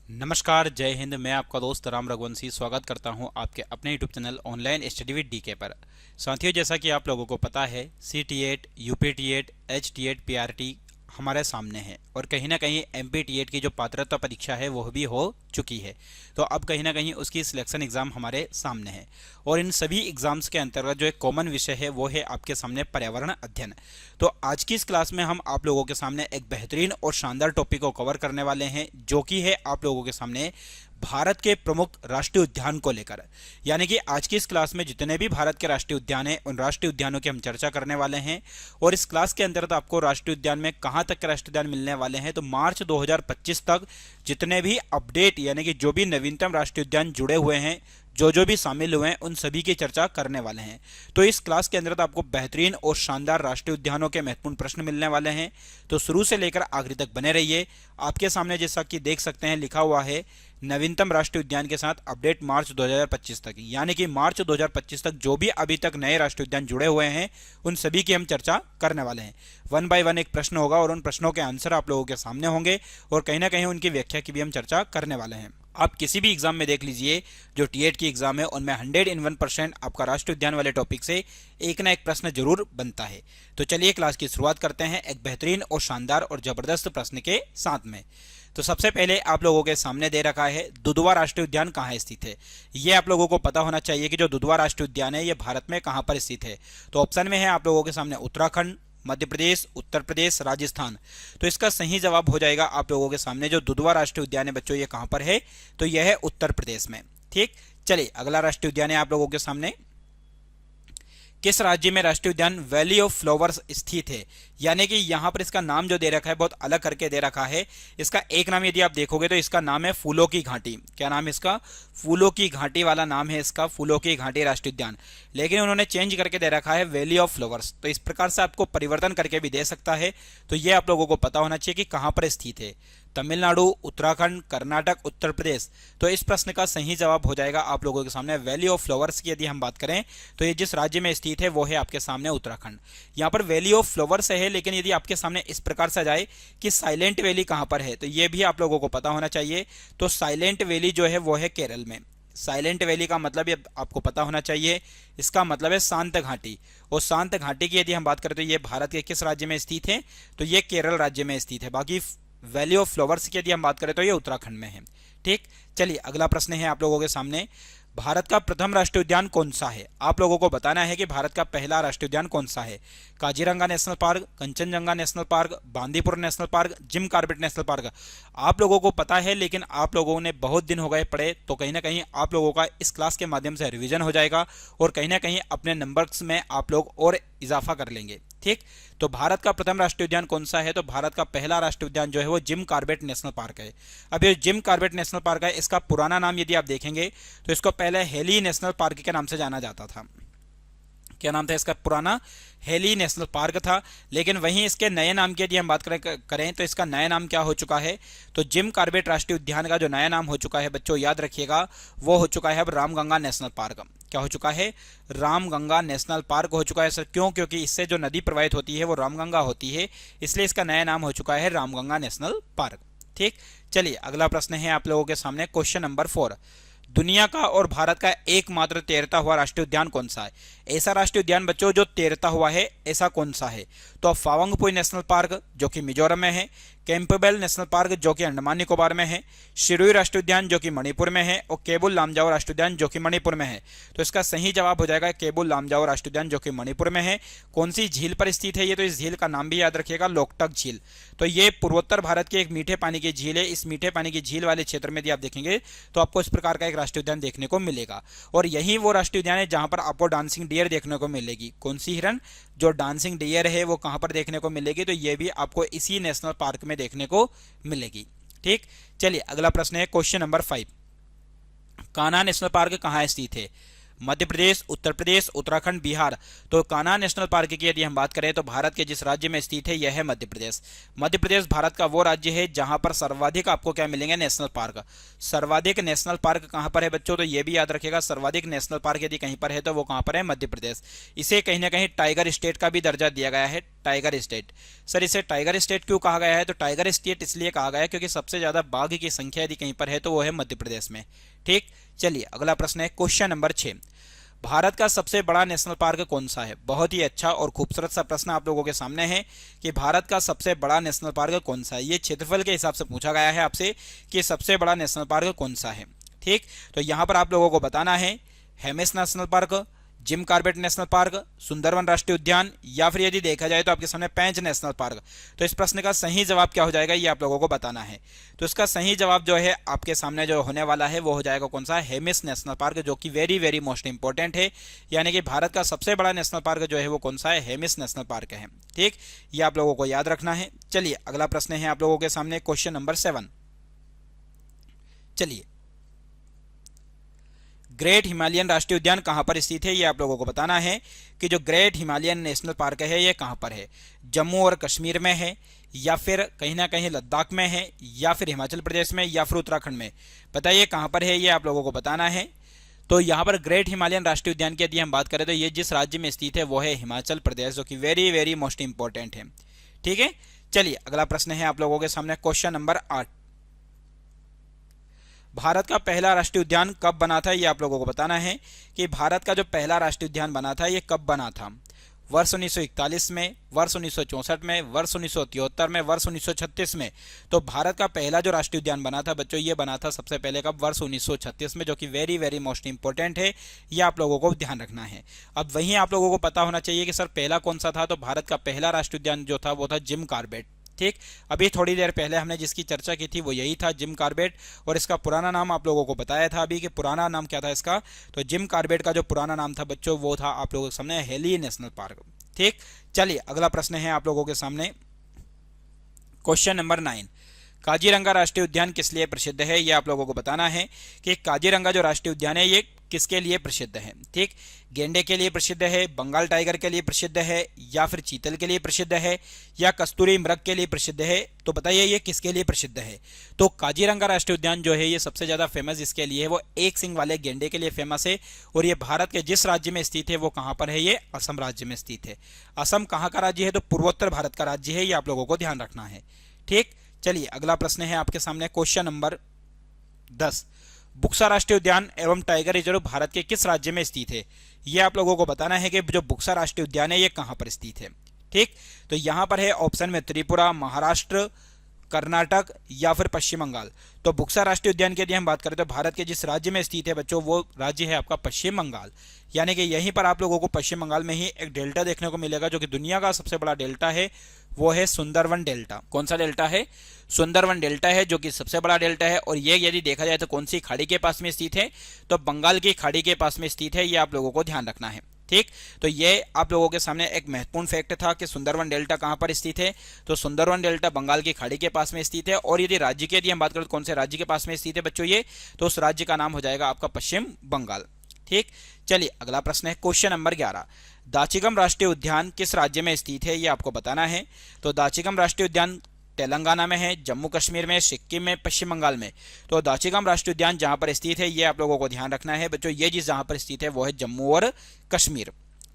नमस्कार, जय हिंद। मैं आपका दोस्त राम रघुवंशी स्वागत करता हूं आपके अपने YouTube channel online study with DK पर। साथियों, जैसा कि आप लोगों को पता है, CT8, UPT8, HT8, PRT हमारे सामने है और कहीं ना कहीं MPT8 की जो पात्रता परीक्षा है वह भी हो चुकी है। तो अब कहीं ना कहीं उसकी सिलेक्शन एग्ज़ाम हमारे सामने है और इन सभी एग्ज़ाम्स के अंतर्गत जो एक कॉमन विषय है वो है आपके सामने पर्यावरण अध्ययन। तो आज की इस क्लास में हम आप लोगों के सामने एक बेहतरीन और शानदार टॉपिक को कवर करने वाले हैं, जो कि है आप लोगों के सामने भारत के प्रमुख राष्ट्रीय उद्यान को लेकर। यानी कि आज की इस क्लास में जितने भी भारत के राष्ट्रीय उद्यान हैं उन राष्ट्रीय उद्यानों की हम चर्चा करने वाले हैं। और इस क्लास के अंतर्गत आपको राष्ट्रीय उद्यान में कहां तक के राष्ट्रीय उद्यान मिलने वाले हैं, तो मार्च 2025 तक जितने भी अपडेट यानी कि जो भी नवीनतम राष्ट्रीय उद्यान जुड़े हुए हैं, जो भी शामिल हुए हैं, उन सभी की चर्चा करने वाले हैं। तो इस क्लास के अंदर आपको बेहतरीन और शानदार राष्ट्रीय उद्यानों के महत्वपूर्ण प्रश्न मिलने वाले हैं। तो शुरू से लेकर आखिरी तक बने रहिए। आपके सामने जैसा कि देख सकते हैं लिखा हुआ है नवीनतम राष्ट्रीय उद्यान के साथ अपडेट मार्च 2025 तक, यानी कि मार्च 2025 तक जो भी अभी तक नए राष्ट्रीय उद्यान जुड़े हुए हैं उन सभी की हम चर्चा करने वाले हैं। वन बाय वन एक प्रश्न होगा और उन प्रश्नों के आंसर आप लोगों के सामने होंगे और कहीं ना कहीं उनकी व्याख्या की भी हम चर्चा करने वाले हैं। आप किसी भी एग्जाम में देख लीजिए, जो T8 की एग्जाम है उनमें 101% आपका राष्ट्रीय उद्यान वाले टॉपिक से एक ना एक प्रश्न जरूर बनता है। तो चलिए क्लास की शुरुआत करते हैं एक बेहतरीन और शानदार और जबरदस्त प्रश्न के साथ में। तो सबसे पहले आप लोगों के सामने दे रखा है दुधवा राष्ट्रीय उद्यान कहाँ स्थित है। ये आप लोगों को पता होना चाहिए कि जो दुधवा राष्ट्रीय उद्यान है ये भारत में कहाँ पर स्थित है। तो ऑप्शन में है आप लोगों के सामने उत्तराखंड, मध्य प्रदेश, उत्तर प्रदेश, राजस्थान। तो इसका सही जवाब हो जाएगा आप लोगों के सामने जो दुधवा राष्ट्रीय उद्यान है बच्चों ये कहां पर है, तो यह है उत्तर प्रदेश में। ठीक, चलिए अगला राष्ट्रीय उद्यान है आप लोगों के सामने। किस राज्य में राष्ट्रीय उद्यान वैली ऑफ फ्लावर्स स्थित है। यानी कि यहां पर इसका नाम जो दे रखा है बहुत अलग करके दे रखा है। इसका एक नाम यदि आप देखोगे तो इसका नाम है फूलों की घाटी। क्या नाम है इसका? फूलों की घाटी वाला नाम है इसका, फूलों की घाटी राष्ट्रीय उद्यान। लेकिन उन्होंने चेंज करके दे रखा है वैली ऑफ फ्लावर्स। तो इस प्रकार से आपको परिवर्तन करके भी दे सकता है। तो ये आप लोगों को पता होना चाहिए कि कहां पर स्थित है। तमिलनाडु, उत्तराखंड, कर्नाटक, उत्तर प्रदेश। तो इस प्रश्न का सही जवाब हो जाएगा आप लोगों के सामने वैली ऑफ फ्लावर्स की यदि हम बात करें तो ये जिस राज्य में स्थित है वो है आपके सामने उत्तराखंड। यहाँ पर वैली ऑफ फ्लावर्स है, लेकिन यदि आपके सामने इस प्रकार से जाए कि साइलेंट वैली कहाँ पर है तो ये भी आप लोगों को पता होना चाहिए। तो साइलेंट वैली जो है वो है केरल में। साइलेंट वैली का मतलब ये आपको पता होना चाहिए, इसका मतलब है शांत घाटी। और शांत घाटी की यदि हम बात करें तो ये भारत के किस राज्य में स्थित है, तो ये केरल राज्य में स्थित है। बाकी वैली ऑफ फ्लावर्स की यदि हम बात करें तो ये उत्तराखंड में है। ठीक, चलिए अगला प्रश्न है आप लोगों के सामने। भारत का प्रथम राष्ट्रीय उद्यान कौन सा है। आप लोगों को बताना है कि भारत का पहला राष्ट्रीय उद्यान कौन सा है। Kaziranga national park, Kanchenjunga national park, Bandipur national park, Jim Corbett national park. आप लोगों को पता है, लेकिन आप लोगों ने बहुत दिन हो गए पढ़े, तो कहीं ना कहीं आप लोगों का इस क्लास के माध्यम से रिवीजन हो जाएगा और कहीं ना कहीं अपने नंबर्स में आप लोग और इजाफा कर लेंगे। ठीक, तो भारत का प्रथम राष्ट्रीय उद्यान कौन सा है, तो भारत का पहला राष्ट्रीय उद्यान जो है वो जिम कॉर्बेट नेशनल पार्क है। अब ये जिम कॉर्बेट नेशनल पार्क है, इसका पुराना नाम यदि आप देखेंगे तो इसको पहले हेली नेशनल पार्क के नाम से जाना जाता था। क्या नाम था इसका पुराना? हेली नेशनल पार्क था। लेकिन वहीं इसके नए नाम की यदि हम बात करें तो इसका नया नाम क्या हो चुका है, तो जिम कॉर्बेट राष्ट्रीय उद्यान का जो नया नाम हो चुका है बच्चों याद रखिएगा, वो हो चुका है अब रामगंगा नेशनल पार्क। क्या हो चुका है? रामगंगा नेशनल पार्क हो चुका है सर। क्यों? क्योंकि इससे जो नदी प्रवाहित होती है वो रामगंगा होती है, इसलिए इसका नया नाम हो चुका है रामगंगा नेशनल पार्क। ठीक, चलिए अगला प्रश्न है आप लोगों के सामने, क्वेश्चन नंबर 4। दुनिया का और भारत का एकमात्र तैरता हुआ राष्ट्रीय उद्यान कौन सा है। ऐसा राष्ट्रीय उद्यान बच्चों जो तैरता हुआ है ऐसा कौन सा है, तो फावंगपुई नेशनल पार्क जो कि मिजोरम में है, कैंपबेल नेशनल पार्क जो कि अंडमान निकोबार में है, शिरुई राष्ट्रीय उद्यान जो कि मणिपुर में है, और केबुल लामजाओ राष्ट्रीय उद्यान जो कि मणिपुर में है। तो इसका सही जवाब हो जाएगा केबुल लामजाओ राष्ट्रीय उद्यान जो कि मणिपुर में है। कौन सी झील पर स्थित है ये, तो इस झील का नाम भी याद रखिएगा, लोकटक झील। तो ये पूर्वोत्तर भारत की एक मीठे पानी की झील है। इस मीठे पानी की झील वाले क्षेत्र में यदि आप देखेंगे तो आपको इस प्रकार का एक राष्ट्रीय उद्यान देखने को मिलेगा। और यही वो राष्ट्रीय उद्यान है जहां पर आपको डांसिंग डियर देखने को मिलेगी। कौन सी हिरन? जो डांसिंग डियर है वो कहां पर देखने को मिलेगी, तो ये भी आपको इसी नेशनल पार्क में देखने को मिलेगी। ठीक, चलिए अगला प्रश्न है question number 5। Kanha national park कहां स्थित है। मध्य प्रदेश, उत्तर प्रदेश, उत्तराखंड, बिहार। तो कान्हा नेशनल पार्क की यदि हम बात करें तो भारत के जिस राज्य में स्थित है यह है मध्य प्रदेश। मध्य प्रदेश भारत का वो राज्य है जहां पर सर्वाधिक आपको क्या मिलेंगे, नेशनल पार्क। सर्वाधिक नेशनल पार्क कहां पर है बच्चों, तो ये भी याद रखिएगा, सर्वाधिक नेशनल पार्क यदि कहीं पर है तो वो कहां पर है, मध्य प्रदेश। इसे कहीं ना कहीं टाइगर स्टेट का भी दर्जा दिया गया है, टाइगर स्टेट। सर इसे टाइगर स्टेट क्यों कहा गया है, तो टाइगर स्टेट इसलिए कहा गया है क्योंकि सबसे ज्यादा बाघ की संख्या यदि कहीं पर है तो वो है मध्य प्रदेश में। ठीक, चलिए अगला प्रश्न है क्वेश्चन नंबर 6। भारत का सबसे बड़ा नेशनल पार्क कौन सा है। बहुत ही अच्छा और खूबसूरत सा प्रश्न आप लोगों के सामने है कि भारत का सबसे बड़ा नेशनल पार्क कौन सा है। ये क्षेत्रफल के हिसाब से पूछा गया है आपसे कि सबसे बड़ा नेशनल पार्क कौन सा है। ठीक, तो यहां पर आप लोगों को बताना है Hemis national park, Jim Corbett national park, Sundarban राष्ट्रीय उद्यान, या फिर यदि देखा जाए तो आपके सामने पेंच नेशनल पार्क। तो इस प्रश्न का सही जवाब क्या हो जाएगा ये आप लोगों को बताना है। तो इसका सही जवाब जो है आपके सामने जो होने वाला है वो हो जाएगा कौन सा, हेमिस नेशनल पार्क, जो कि वेरी वेरी मोस्ट इंपॉर्टेंट है। यानी कि भारत का सबसे बड़ा नेशनल पार्क जो है वो कौन सा है, हेमिस नेशनल पार्क है। ठीक, ये आप लोगों को याद रखना है। चलिए अगला प्रश्न है आप लोगों के सामने क्वेश्चन नंबर 7। चलिए, ग्रेट हिमालयन राष्ट्रीय उद्यान कहां पर स्थित है ये आप लोगों को बताना है कि जो ग्रेट हिमालयन नेशनल पार्क है ये कहां पर है, जम्मू और कश्मीर में है, या फिर कहीं ना कहीं लद्दाख में है, या फिर हिमाचल प्रदेश में, या फिर उत्तराखंड में। बताइए कहां पर है ये आप लोगों को बताना है। तो यहां पर ग्रेट हिमालयन राष्ट्रीय उद्यान की यदि हम बात करें तो ये जिस राज्य में स्थित है वो है हिमाचल प्रदेश, जो कि वेरी वेरी मोस्ट इंपॉर्टेंट है। ठीक है, चलिए अगला प्रश्न है आप लोगों के सामने क्वेश्चन नंबर 8। भारत का पहला राष्ट्रीय उद्यान कब बना था ये आप लोगों को बताना है कि भारत का जो पहला राष्ट्रीय उद्यान बना था ये कब बना था। वर्ष 1941 में, वर्ष 1964 में, वर्ष 1973 में, वर्ष 1936 में। तो भारत का पहला जो राष्ट्रीय उद्यान बना था बच्चों ये बना था सबसे पहले कब, वर्ष 1936 में, जो कि वेरी वेरी मोस्ट इंपॉर्टेंट है। ये आप लोगों को ध्यान रखना है। अब वहीं आप लोगों को पता होना चाहिए कि सर पहला कौन सा था। तो भारत का पहला राष्ट्रीय उद्यान जो था वो था जिम कॉर्बेट। ठीक, अभी थोड़ी देर पहले हमने जिसकी चर्चा की थी वो यही था, जिम कॉर्बेट। और इसका पुराना नाम आप लोगों को बताया था अभी कि पुराना नाम क्या था इसका। तो जिम कॉर्बेट का जो पुराना नाम था बच्चों वो था आप लोगों के सामने हेली नेशनल पार्क। ठीक, चलिए अगला प्रश्न है आप लोगों के सामने क्वेश्चन नंबर 9। काजीरंगा राष्ट्रीय उद्यान किस लिए प्रसिद्ध है ये आप लोगों को बताना है कि काजीरंगा जो राष्ट्रीय उद्यान है ये किसके लिए प्रसिद्ध है। ठीक, गेंडे के लिए प्रसिद्ध है, बंगाल टाइगर के लिए प्रसिद्ध है, या फिर चीतल के लिए प्रसिद्ध है, या कस्तूरी मृग के लिए प्रसिद्ध है। तो बताइए ये किसके लिए प्रसिद्ध है। तो काजीरंगा राष्ट्रीय उद्यान जो है ये सबसे ज्यादा फेमस इसके लिए है, वो एक सिंग वाले गेंडे के लिए फेमस है। और ये भारत के जिस राज्य में स्थित है वो कहां पर है, ये असम राज्य में स्थित है। असम कहां का राज्य है, तो पूर्वोत्तर भारत का राज्य है। ये आप लोगों को ध्यान रखना है। ठीक, चलिए अगला प्रश्न है आपके सामने क्वेश्चन नंबर 10। बुक्सा राष्ट्रीय उद्यान एवं टाइगर रिजर्व भारत के किस राज्य में स्थित है। यह आप लोगों को बताना है कि जो बुक्सा राष्ट्रीय उद्यान है ये कहां पर स्थित है। ठीक, तो यहां पर है ऑप्शन में त्रिपुरा, महाराष्ट्र, कर्नाटक, या फिर पश्चिम बंगाल। तो बुक्सा राष्ट्रीय उद्यान की यदि हम बात करें तो भारत के जिस राज्य में स्थित है बच्चों वो राज्य है आपका पश्चिम बंगाल। यानी कि यहीं पर आप लोगों को पश्चिम बंगाल में ही एक डेल्टा देखने को मिलेगा जो कि दुनिया का सबसे बड़ा डेल्टा है, वो है सुंदरवन डेल्टा। कौन सा डेल्टा है, सुंदरवन डेल्टा है, जो कि सबसे बड़ा डेल्टा है। और ये यदि देखा जाए तो कौन सी खाड़ी के पास में स्थित है, तो बंगाल की खाड़ी के पास में स्थित है। ये आप लोगों को ध्यान रखना है। ठीक, तो ये आप लोगों के सामने एक महत्वपूर्ण फैक्ट था कि सुंदरवन डेल्टा कहां पर स्थित है। तो सुंदरवन डेल्टा बंगाल की खाड़ी के पास में स्थित है। और यदि राज्य की यदि हम बात करें तो कौन से राज्य के पास में स्थित है बच्चों ये, तो उस राज्य का नाम हो जाएगा आपका पश्चिम बंगाल। ठीक, चलिए अगला प्रश्न है क्वेश्चन नंबर 11। दाचिगम राष्ट्रीय उद्यान किस राज्य में स्थित है ये आपको बताना है। तो दाचिगम राष्ट्रीय उद्यान तेलंगाना में है, जम्मू कश्मीर में, सिक्किम में, पश्चिम बंगाल में। तो दाचिगम राष्ट्रीय उद्यान जहां पर स्थित है ये आप लोगों को ध्यान रखना है बच्चों, ये जिस जहां पर स्थित है वो है जम्मू और कश्मीर।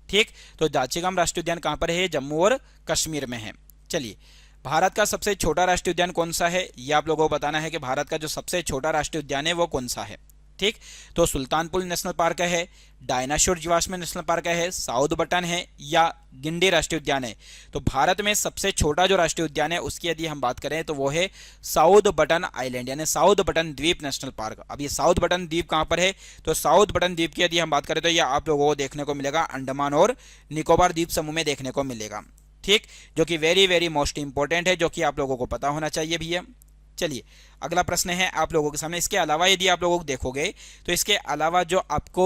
ठीक, तो दाचिगम राष्ट्रीय उद्यान कहां पर है, जम्मू और कश्मीर में है। चलिए, भारत का सबसे छोटा राष्ट्रीय उद्यान कौन सा है ये आप लोगों को बताना है कि भारत का जो सबसे छोटा राष्ट्रीय उद्यान है वो कौन सा है। ठीक, तो सुल्तानपुर नेशनल पार्क है, डायनासोर जीवाश्म नेशनल पार्क है, साउथ बटन है, या गिंडी राष्ट्रीय उद्यान है। तो भारत में सबसे छोटा जो राष्ट्रीय उद्यान है उसकी यदि हम बात करें तो वो है साउथ बटन आइलैंड यानी साउथ बटन द्वीप नेशनल पार्क। अब ये साउथ बटन द्वीप कहां पर है, तो साउथ बटन द्वीप की यदि हम बात करें तो ये आप लोगों को देखने को मिलेगा अंडमान और निकोबार द्वीप समूह में देखने को मिलेगा। ठीक, जो कि वेरी वेरी मोस्ट इंपॉर्टेंट है, जो कि आप लोगों को पता होना चाहिए भैया। चलिए अगला प्रश्न है आप लोगों के सामने। इसके अलावा यदि आप लोगों को देखोगे तो इसके अलावा जो आपको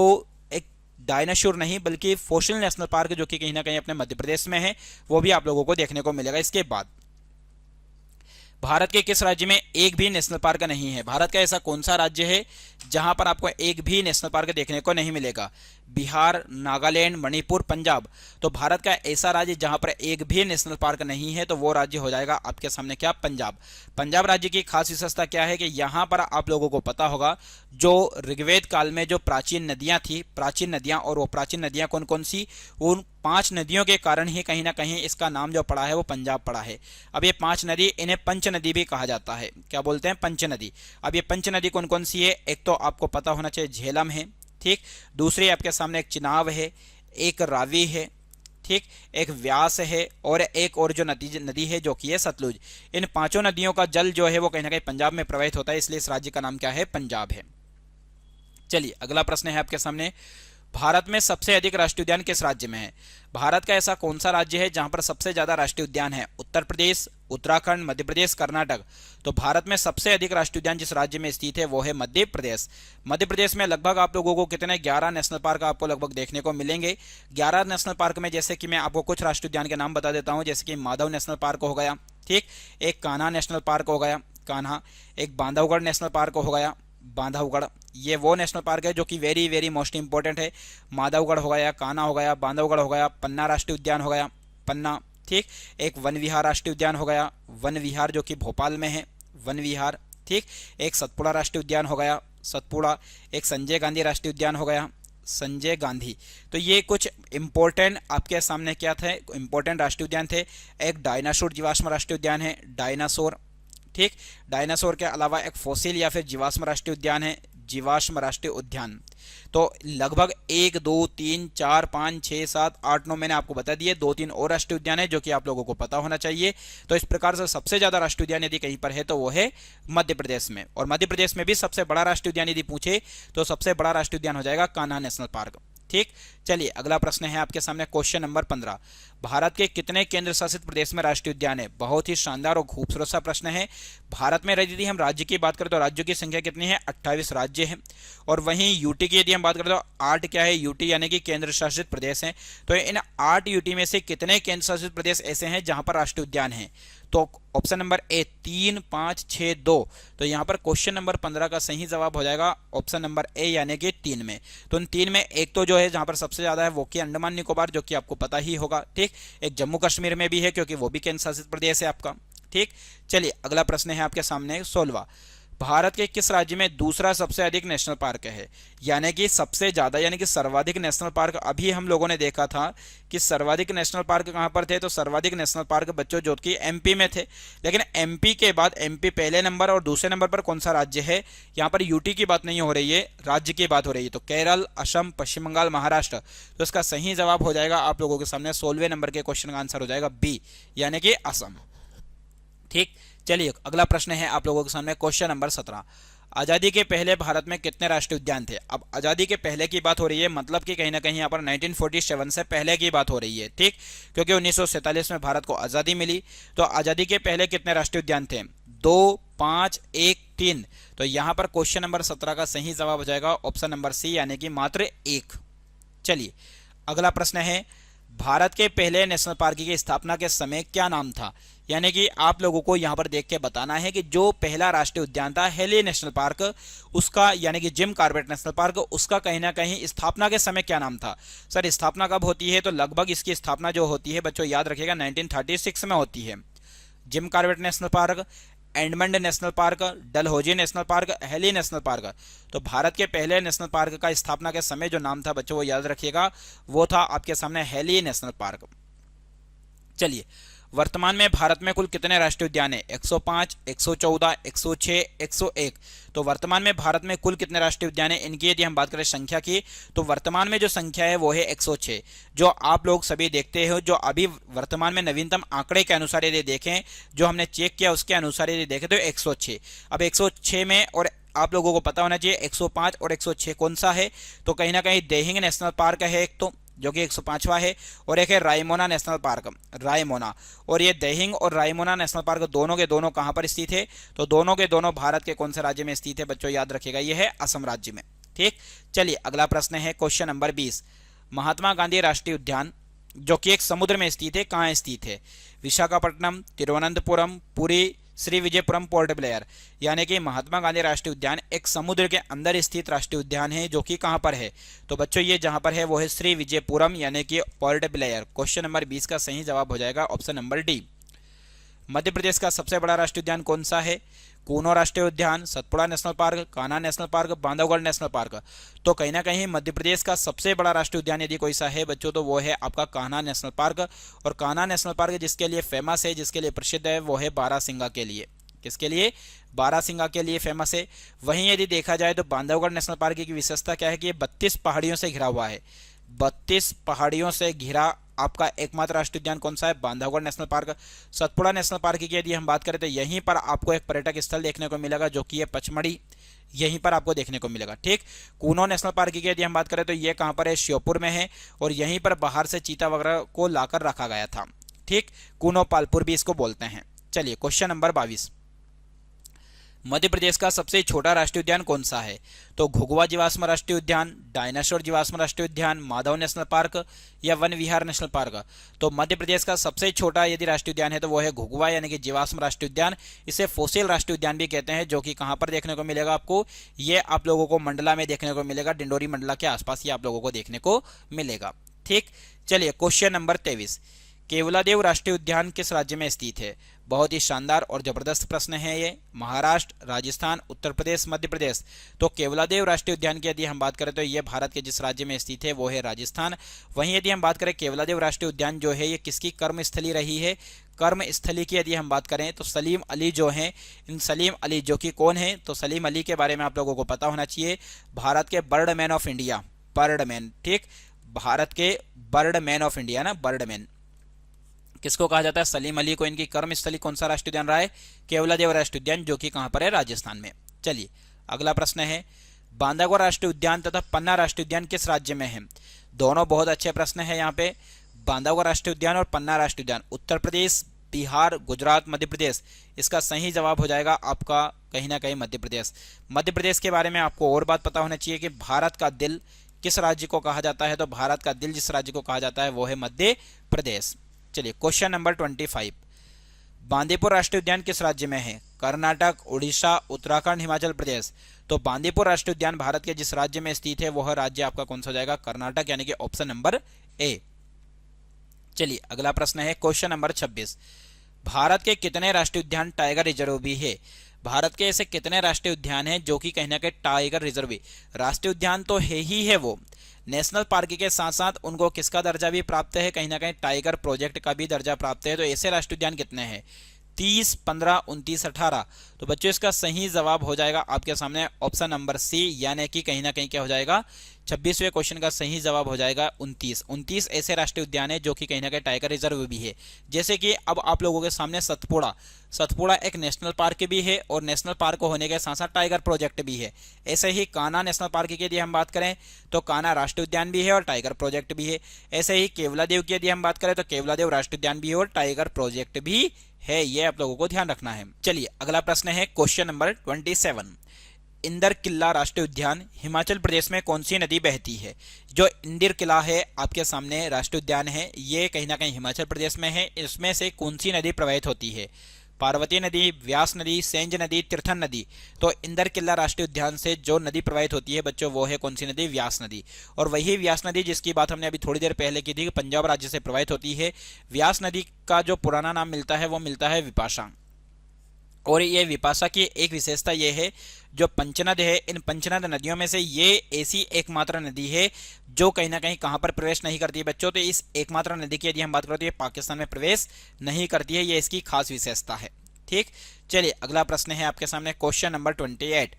एक डायनासोर नहीं बल्कि फॉसिल नेशनल पार्क जो कि कहीं ना कहीं अपने मध्य प्रदेश में है वो भी आप लोगों को देखने को मिलेगा। इसके बाद भारत के किस राज्य में एक भी नेशनल पार्क नहीं है। भारत का ऐसा कौन सा राज्य है जहां पर आपको एक भी नेशनल पार्क देखने को नहीं मिलेगा। बिहार, नागालैंड, मणिपुर, पंजाब। तो भारत का ऐसा राज्य जहां पर एक भी नेशनल पार्क नहीं है तो वो राज्य हो जाएगा आपके सामने क्या, पंजाब। पंजाब राज्य की खास विशेषता क्या है कि यहां पर आप लोगों को पता होगा जो ऋग्वेद काल में जो प्राचीन नदियां थी, प्राचीन नदियां, और वो प्राचीन नदियां कौन कौन सी, उन 5 नदियों के कारण ही कहीं ना कहीं इसका नाम जो पड़ा है वो पंजाब पड़ा है। अब ये 5 नदी, इन्हें पंच नदी भी कहा जाता है। क्या बोलते हैं, पंच नदी। अब ये पंच नदी कौन कौन सी है, एक तो आपको पता होना चाहिए झेलम है, ठीक। दूसरी आपके सामने एक चिनाब है, एक रावी है, ठीक, एक व्यास है, और एक और जो नदी है जो कि है सतलुज। इन 5 नदियों का जल जो है वो कहीं ना कहीं पंजाब में प्रवाहित होता है, इसलिए इस राज्य का नाम क्या है, पंजाब है। चलिए अगला प्रश्न है आपके सामने, भारत में सबसे अधिक राष्ट्रीय उद्यान किस राज्य में है। भारत का ऐसा कौन सा राज्य है जहां पर सबसे ज्यादा राष्ट्रीय उद्यान है, उत्तर प्रदेश, उत्तराखंड, मध्य प्रदेश, कर्नाटक। तो भारत में सबसे अधिक राष्ट्रीय उद्यान जिस राज्य में स्थित है वो है मध्य प्रदेश। मध्य प्रदेश में लगभग आप लोगों को कितने, 11 नेशनल पार्क आपको लगभग देखने को मिलेंगे। 11 नेशनल पार्क में जैसे कि मैं आपको कुछ राष्ट्रीय उद्यान के नाम बता देता हूं, जैसे कि माधव नेशनल पार्क हो गया, ठीक, एक कान्हा नेशनल पार्क हो गया, कान्हा, एक बांधवगढ़ नेशनल पार्क हो गया, बांधवगढ़, ये वो नेशनल पार्क है जो कि वेरी वेरी मोस्ट इंपॉर्टेंट है। माधवगढ़ हो गया, कान्हा हो गया, बांधवगढ़ हो गया, पन्ना राष्ट्रीय उद्यान हो गया, पन्ना, ठीक। एक वन विहार राष्ट्रीय उद्यान हो गया, वन विहार जो कि भोपाल में है, वन विहार, ठीक। एक सतपुड़ा राष्ट्रीय उद्यान हो गया, सतपुड़ा। एक संजय गांधी राष्ट्रीय उद्यान हो गया, संजय गांधी। तो ये कुछ इंपॉर्टेंट आपके सामने क्या थे, इंपॉर्टेंट राष्ट्रीय उद्यान थे। एक डायनासोर जीवाश्म राष्ट्रीय उद्यान है, डायनासोर, ठीक। डायनासोर के अलावा एक फॉसिल या फिर जीवाश्म राष्ट्रीय उद्यान है, जीवाश्म राष्ट्रीय उद्यान। तो लगभग 1 2 3 4 5 6 7 8 9 मैंने आपको बता दिए, 2-3 और राष्ट्रीय उद्यान है जो कि आप लोगों को पता होना चाहिए। तो इस प्रकार से सबसे ज्यादा राष्ट्रीय उद्यान यदि कहीं पर है तो वो है मध्य प्रदेश में। और मध्य प्रदेश में भी सबसे बड़ा राष्ट्रीय उद्यान यदि पूछे तो सबसे बड़ा राष्ट्रीय उद्यान हो जाएगा कान्हा नेशनल पार्क, ठीक। चलिए अगला प्रश्न है आपके सामने, क्वेश्चन नंबर 15, भारत के कितने केंद्र शासित प्रदेश में राष्ट्रीय उद्यान है। बहुत ही शानदार और खूबसूरत सा प्रश्न है। भारत में यदि हम राज्य की बात करें तो राज्यों की संख्या कितनी है, 28 राज्य हैं। और वहीं यूटी की यदि हम बात करें तो 8 क्या है, यूटी यानी कि केंद्र शासित प्रदेश हैं। तो इन 8 यूटी में से कितने केंद्र शासित प्रदेश ऐसे हैं जहां पर राष्ट्रीय उद्यान है। तो ऑप्शन नंबर ए 3 5 6 2। तो यहां पर क्वेश्चन नंबर 15 का सही जवाब हो जाएगा ऑप्शन नंबर ए यानी कि 3 में। तो इन 3 में एक तो जो है जहां पर सबसे ज्यादा है वो कि अंडमान निकोबार, जो कि आपको पता ही होगा, ठीक। एक जम्मू कश्मीर में भी है क्योंकि वो भी केंद्र शासित प्रदेश है आपका, ठीक। चलिए अगला प्रश्न है आपके सामने 16, भारत के किस राज्य में दूसरा सबसे अधिक नेशनल पार्क है। यानी कि सबसे ज्यादा यानी कि सर्वाधिक नेशनल पार्क, अभी हम लोगों ने देखा था कि सर्वाधिक नेशनल पार्क कहां पर थे, तो सर्वाधिक नेशनल पार्क बच्चों जो कि एमपी में थे। लेकिन एमपी के बाद एमपी पहले नंबर और दूसरे नंबर पर कौन सा राज्य है, यहां पर यूटी की बात नहीं हो रही है, राज्य की बात हो रही है। तो केरल, असम, पश्चिम बंगाल, महाराष्ट्र। तो इसका सही जवाब हो जाएगा आप लोगों के सामने 16वें नंबर के क्वेश्चन का आंसर हो जाएगा बी यानी कि असम, ठीक। चलिए अगला प्रश्न है आप लोगों के सामने क्वेश्चन नंबर 17, आजादी के पहले भारत में कितने राष्ट्रीय उद्यान थे। अब आजादी के पहले की बात हो रही है, मतलब कि कहीं ना कहीं यहाँ पर 1947 से पहले की बात हो रही है, ठीक, क्योंकि 1947 में भारत को आजादी मिली। तो आजादी के पहले कितने राष्ट्रीय उद्यान थे, 2 5 1 3। तो यहाँ पर क्वेश्चन नंबर 17 का सही जवाब हो जाएगा ऑप्शन नंबर सी यानी कि मात्र 1। चलिए अगला प्रश्न है, भारत के पहले नेशनल पार्क की स्थापना के समय क्या नाम था। यानी कि आप लोगों को यहां पर देख के बताना है कि जो पहला राष्ट्रीय उद्यान था हेली नेशनल पार्क, उसका यानी कि जिम कॉर्बेट नेशनल पार्क, उसका कहीं ना कहीं स्थापना के समय क्या नाम था। सर स्थापना कब होती है, तो लगभग इसकी स्थापना जो होती है बच्चों याद रखिएगा 1936 में होती है। Gym Corbett national park, Edmund national park, Dalhousie national park, heli national park. तो भारत के पहले नेशनल पार्क का स्थापना के समय जो नाम था बच्चों वो याद रखिएगा, वो था आपके सामने हेली नेशनल पार्क। चलिए वर्तमान में भारत में कुल कितने राष्ट्रीय उद्यान है, 105, 114, 106, 101। तो वर्तमान में भारत में कुल कितने राष्ट्रीय उद्यान है, इनकी यदि हम बात करें संख्या की, तो वर्तमान में जो संख्या है वो है 106। जो आप लोग सभी देखते हो, जो अभी वर्तमान में नवीनतम आंकड़े के अनुसार यदि देखें, जो हमने चेक किया उसके अनुसार यदि देखें तो 106। अब 106 में, और आप लोगों को पता होना चाहिए 105 और 106 कौन सा है, तो कहीं ना कहीं देहिंग नेशनल पार्क है एक तो, जो कि 105वां है, और एक है रायमोना नेशनल पार्क, रायमोना। और ये देहिंग और रायमोना नेशनल पार्क दोनों के दोनों कहां पर स्थित है, तो दोनों के दोनों भारत के कौन से राज्य में स्थित है बच्चों, याद रखिएगा ये है असम राज्य में, ठीक। चलिए अगला प्रश्न है क्वेश्चन नंबर 20, महात्मा गांधी राष्ट्रीय उद्यान जो कि एक समुद्र में स्थित है, कहां स्थित है, विशाखापट्टनम, तिरुवनंतपुरम, पुरी, श्रीविजयपुरम पोर्ट ब्लेयर, यानी कि महात्मा गांधी राष्ट्रीय उद्यान एक समुद्र के अंदर स्थित राष्ट्रीय उद्यान है जो कि कहां पर है? तो बच्चों ये जहां पर है वो है श्रीविजयपुरम यानी कि पोर्ट ब्लेयर। क्वेश्चन नंबर 20 का सही जवाब हो जाएगा option number D. Madhya Pradesh का सबसे बड़ा राष्ट्रीय उद्यान कौन सा है? कूनो राष्ट्रीय उद्यान, Satpura national park, Kanha national park, Bandhavgarh national park. तो कहीं ना कहीं मध्य प्रदेश का सबसे बड़ा राष्ट्रीय उद्यान यदि कोई सा है बच्चों तो वो है आपका कान्हा नेशनल पार्क। और कान्हा नेशनल पार्क जिसके लिए फेमस है, जिसके लिए प्रसिद्ध है, वो है बारासिंगा के लिए। किसके लिए? बारासिंगा के लिए फेमस है। वहीं यदि देखा जाए तो बांधवगढ़ नेशनल पार्क की विशेषता क्या है कि ये 32 पहाड़ियों से घिरा हुआ है। 32 पहाड़ियों से घिरा आपका एकमात्र राष्ट्रीय उद्यान कौन सा है? Bandhavgarh national park. Satpura national park की यदि हम बात करें तो यहीं पर आपको एक पर्यटक स्थल देखने को मिलेगा जो कि है पचमढ़ी, यहीं पर आपको देखने को मिलेगा। ठीक। कूनो नेशनल पार्क की यदि हम बात करें तो ये कहां पर है? श्योपुर में है और यहीं पर बाहर से चीता वगैरह को लाकर रखा गया था। ठीक। कूनो पालपुर भी इसको बोलते हैं। चलिए क्वेश्चन नंबर 22, मध्य प्रदेश का सबसे छोटा राष्ट्रीय उद्यान कौन सा है? तो घुघुआ जीवाश्म राष्ट्रीय उद्यान, डायनासोर जीवाश्म राष्ट्रीय उद्यान, माधव नेशनल पार्क या वन विहार नेशनल पार्क। तो मध्य प्रदेश का सबसे छोटा यदि राष्ट्रीय उद्यान है तो वो है घुघुआ यानी कि जीवाश्म राष्ट्रीय उद्यान। इसे फोसिल राष्ट्रीय उद्यान भी कहते हैं, जो कि कहां पर देखने को मिलेगा आपको? ये आप लोगों को मंडला में देखने को मिलेगा, डिंडोरी मंडला के आसपास ये आप लोगों को देखने को मिलेगा। ठीक। चलिए क्वेश्चन नंबर 23, केवलादेव राष्ट्रीय उद्यान किस राज्य में स्थित है? बहुत ही शानदार और जबरदस्त प्रश्न है ये। महाराष्ट्र, राजस्थान, उत्तर प्रदेश, मध्य प्रदेश। तो केवलादेव राष्ट्रीय उद्यान की यदि हम बात करें तो ये भारत के जिस राज्य में स्थित है वो है राजस्थान। वहीं यदि हम बात करें केवलादेव राष्ट्रीय उद्यान जो है ये किसकी कर्मस्थली रही है? कर्मस्थली की यदि हम बात करें तो सलीम अली जो हैं, इन सलीम अली जो कि कौन है? तो सलीम अली के बारे में आप लोगों को पता होना चाहिए, भारत के बर्डमैन ऑफ इंडिया, बर्डमैन। ठीक। भारत के बर्डमैन ऑफ इंडिया ना, बर्डमैन किसको कहा जाता है? सलीम अली को। इनकी कर्मस्थली कौन सा राष्ट्रीय उद्यान रहा है? केवलादेव राष्ट्रीय उद्यान, जो कि कहां पर है? राजस्थान में। चलिए अगला प्रश्न है, बांधवगढ़ राष्ट्रीय उद्यान तथा पन्ना राष्ट्रीय उद्यान किस राज्य में है? दोनों बहुत अच्छे प्रश्न है यहाँ पे। बांधवगढ़ राष्ट्रीय उद्यान और पन्ना राष्ट्रीय उद्यान उत्तर प्रदेश, बिहार, गुजरात, मध्य प्रदेश। इसका सही जवाब हो जाएगा आपका कहीं ना कहीं मध्य प्रदेश। मध्य प्रदेश के बारे में आपको और बात पता होना चाहिए कि भारत का दिल किस राज्य को कहा जाता है? तो भारत का दिल जिस राज्य को कहा जाता है वो है मध्य प्रदेश। चलिए क्वेश्चन नंबर 25, बांदीपुर राष्ट्रीय उद्यान किस राज्य में है? कर्नाटक, उड़ीसा, उत्तराखंड, हिमाचल प्रदेश। तो बांदीपुर राष्ट्रीय उद्यान भारत के जिस राज्य में स्थित है वह राज्य आपका कौन सा हो जाएगा? कर्नाटक, यानी कि ऑप्शन नंबर ए। चलिए अगला प्रश्न है क्वेश्चन नंबर 26, भारत के कितने राष्ट्रीय उद्यान टाइगर रिजर्व भी है? भारत के ऐसे कितने राष्ट्रीय उद्यान हैं जो कि कहीं ना कहीं टाइगर रिजर्व भी? राष्ट्रीय उद्यान तो है ही है, वो नेशनल पार्क के साथ साथ उनको किसका दर्जा भी प्राप्त है? कहीं ना कहीं टाइगर प्रोजेक्ट का भी दर्जा प्राप्त है। तो ऐसे राष्ट्रीय उद्यान कितने हैं? 30, 15, 29, 18। तो बच्चों इसका सही जवाब हो जाएगा आपके सामने ऑप्शन नंबर सी, यानी कि कहीं ना कहीं क्या हो जाएगा? 26वें क्वेश्चन का सही जवाब हो जाएगा 29। 29 ऐसे राष्ट्रीय उद्यान है जो कि कहीं ना कहीं टाइगर रिजर्व भी है। जैसे कि अब आप लोगों के सामने सतपुड़ा, सतपुड़ा एक नेशनल पार्क भी है और नेशनल पार्क होने के साथ साथ टाइगर प्रोजेक्ट भी है। ऐसे ही कान्हा नेशनल पार्क की यदि हम बात करें तो कान्हा राष्ट्रीय उद्यान भी है और टाइगर प्रोजेक्ट भी है। ऐसे ही केवलादेव की यदि हम बात करें तो केवलादेव राष्ट्रीय उद्यान भी है और टाइगर प्रोजेक्ट भी है। ये आप लोगों को ध्यान रखना है। चलिए अगला प्रश्न है क्वेश्चन नंबर 27, इंदर किला राष्ट्रीय उद्यान हिमाचल प्रदेश में कौन सी नदी बहती है? जो इंदिर किला है आपके सामने राष्ट्रीय उद्यान है, ये कहीं ना कहीं हिमाचल प्रदेश में है। इसमें से कौन सी नदी प्रवाहित होती है? पार्वती नदी, व्यास नदी, सेंज नदी, तीर्थन नदी। तो इंदर किला राष्ट्रीय उद्यान से जो नदी प्रवाहित होती है बच्चों वो है कौन सी नदी? व्यास नदी। और वही व्यास नदी जिसकी बात हमने अभी थोड़ी देर पहले की थी कि पंजाब राज्य से प्रवाहित होती है। व्यास नदी का जो पुराना नाम मिलता है वो मिलता है विपाशा। और ये विपाशा की एक विशेषता ये है, जो पंचनद है, इन पंचनद नदियों में से ये ऐसी एकमात्र नदी है जो कहीं ना कहीं कहां पर प्रवेश नहीं करती है बच्चों? तो इस एकमात्र नदी की यदि हम बात करें तो ये पाकिस्तान में प्रवेश नहीं करती है, ये इसकी खास विशेषता है। ठीक। चलिए अगला प्रश्न है आपके सामने question number 28,